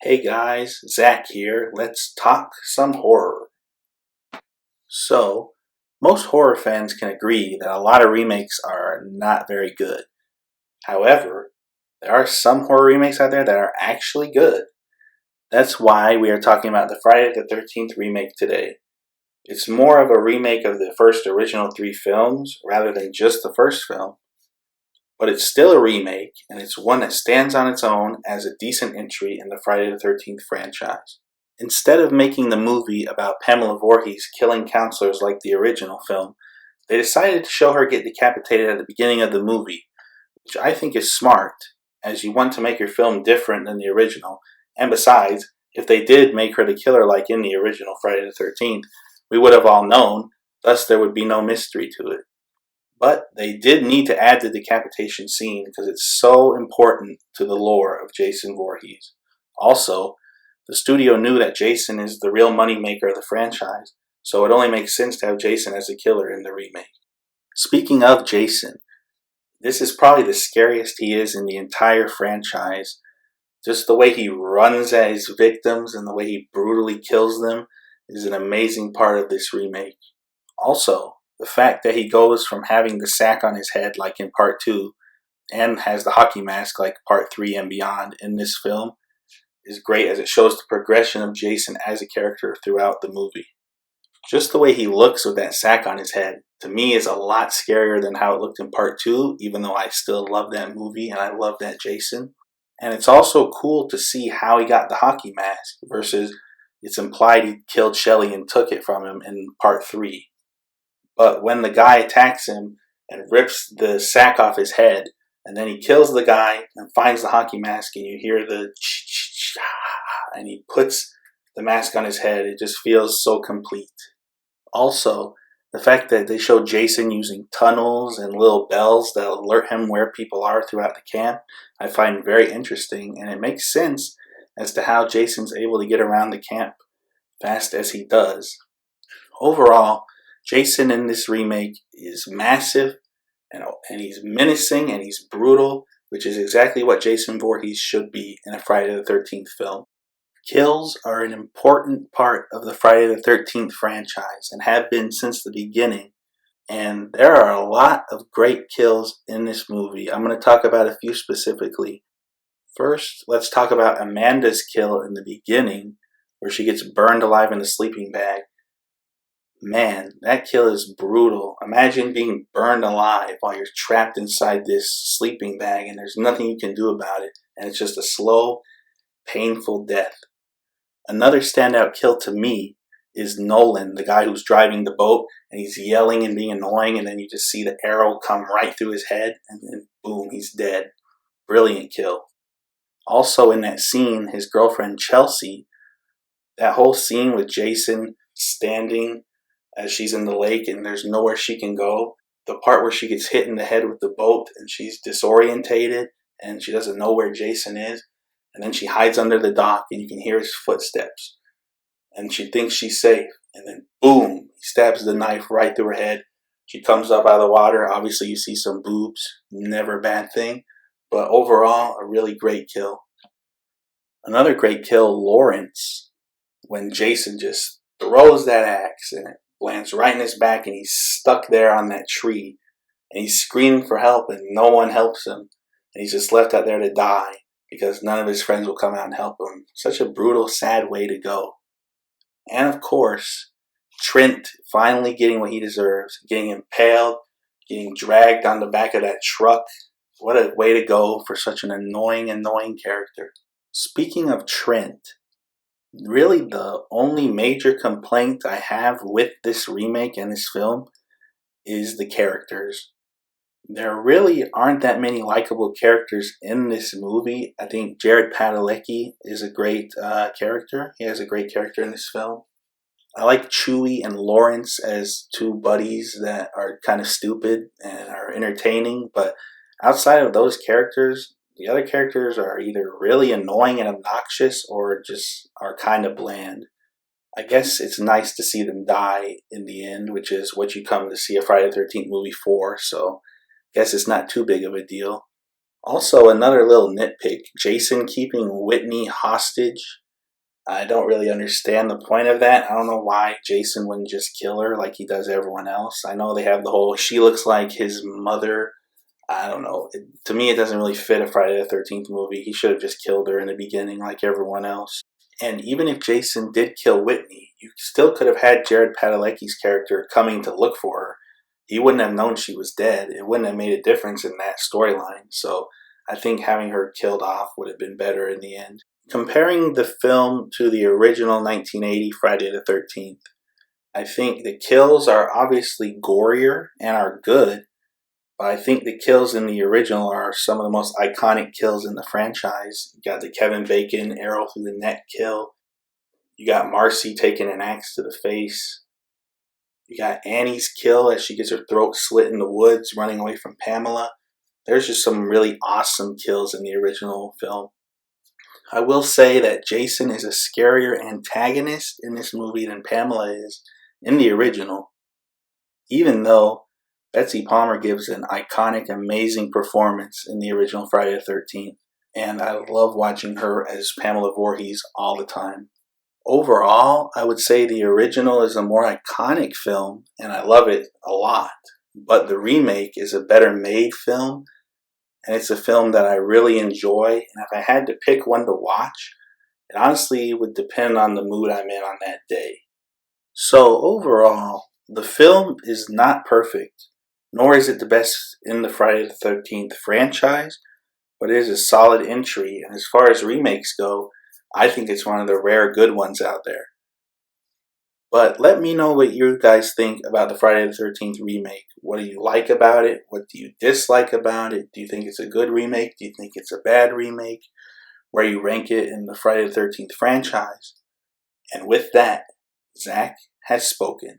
Hey guys, Zach here. Let's talk some horror. So, most horror fans can agree that a lot of remakes are not very good. However, there are some horror remakes out there that are actually good. That's why we are talking about the Friday the 13th remake today. It's more of a remake of the first original three films rather than just the first film, but it's still a remake and it's one that stands on its own as a decent entry in the Friday the 13th franchise. Instead of making the movie about Pamela Voorhees killing counselors like the original film, they decided to show her get decapitated at the beginning of the movie, which I think is smart, as you want to make your film different than the original. And besides, if they did make her the killer like in the original Friday the 13th, we would have all known, thus there would be no mystery to it. But they did need to add the decapitation scene because it's so important to the lore of Jason Voorhees. Also, the studio knew that Jason is the real moneymaker of the franchise, so it only makes sense to have Jason as a killer in the remake. Speaking of Jason, this is probably the scariest he is in the entire franchise. Just the way he runs at his victims and the way he brutally kills them is an amazing part of this remake. Also, the fact that he goes from having the sack on his head like in part 2 and has the hockey mask like part 3 and beyond in this film is great as it shows the progression of Jason as a character throughout the movie. Just the way he looks with that sack on his head, to me, is a lot scarier than how it looked in part 2, even though I still love that movie and I love that Jason. And it's also cool to see how he got the hockey mask versus it's implied he killed Shelly and took it from him in part 3. But when the guy attacks him and rips the sack off his head, and then he kills the guy and finds the hockey mask, and you hear the and he puts the mask on his head, it just feels so complete. Also, the fact that they show Jason using tunnels and little bells that alert him where people are throughout the camp, I find very interesting, and it makes sense as to how Jason's able to get around the camp fast as he does. Overall, Jason in this remake is massive and he's menacing and he's brutal, which is exactly what Jason Voorhees should be in a Friday the 13th film. Kills are an important part of the Friday the 13th franchise and have been since the beginning. And there are a lot of great kills in this movie. I'm going to talk about a few specifically. First, let's talk about Amanda's kill in the beginning, where she gets burned alive in a sleeping bag. Man, that kill is brutal. Imagine being burned alive while you're trapped inside this sleeping bag and there's nothing you can do about it. And it's just a slow, painful death. Another standout kill to me is Nolan, the guy who's driving the boat, and he's yelling and being annoying, and then you just see the arrow come right through his head, and then boom, he's dead. Brilliant kill. Also in that scene, his girlfriend Chelsea, that whole scene with Jason standing as she's in the lake and there's nowhere she can go. The part where she gets hit in the head with the boat and she's disorientated and she doesn't know where Jason is. And then she hides under the dock and you can hear his footsteps. And she thinks she's safe. And then boom, he stabs the knife right through her head. She comes up out of the water. Obviously you see some boobs. Never a bad thing. But overall, a really great kill. Another great kill, Lawrence, when Jason just throws that axe and it lands right in his back and he's stuck there on that tree and he's screaming for help and no one helps him and he's just left out there to die because none of his friends will come out and help him. Such a brutal, sad way to go. And of course, Trent finally getting what he deserves, getting impaled, getting dragged on the back of that truck. What a way to go for such an annoying character. Speaking of Trent, really the only major complaint I have with this remake and this film is the characters. There really aren't that many likable characters in this movie. I think Jared Padalecki is a great character. He has a great character in this film. I like Chewie and Lawrence as two buddies that are kind of stupid and are entertaining, but outside of those characters, the other characters are either really annoying and obnoxious or just are kind of bland. I guess it's nice to see them die in the end, which is what you come to see a Friday the 13th movie for, so I guess it's not too big of a deal. Also, another little nitpick, Jason keeping Whitney hostage. I don't really understand the point of that. I don't know why Jason wouldn't just kill her like he does everyone else. I know they have the whole she looks like his mother. I don't know. To me, it doesn't really fit a Friday the 13th movie. He should have just killed her in the beginning like everyone else. And even if Jason did kill Whitney, you still could have had Jared Padalecki's character coming to look for her. He wouldn't have known she was dead. It wouldn't have made a difference in that storyline. So I think having her killed off would have been better in the end. Comparing the film to the original 1980 Friday the 13th, I think the kills are obviously gorier and are good, but I think the kills in the original are some of the most iconic kills in the franchise. You got the Kevin Bacon arrow through the neck kill. You got Marcy taking an axe to the face. You got Annie's kill as she gets her throat slit in the woods running away from Pamela. There's just some really awesome kills in the original film. I will say that Jason is a scarier antagonist in this movie than Pamela is in the original, even though Betsy Palmer gives an iconic, amazing performance in the original Friday the 13th, and I love watching her as Pamela Voorhees all the time. Overall, I would say the original is a more iconic film, and I love it a lot, but the remake is a better made film, and it's a film that I really enjoy, and if I had to pick one to watch, it honestly would depend on the mood I'm in on that day. So overall, the film is not perfect, nor is it the best in the Friday the 13th franchise, but it is a solid entry, and as far as remakes go, I think it's one of the rare good ones out there. But let me know what you guys think about the Friday the 13th remake. What do you like about it? What do you dislike about it? Do you think it's a good remake? Do you think it's a bad remake? Where you rank it in the Friday the 13th franchise? And with that, Zach has spoken.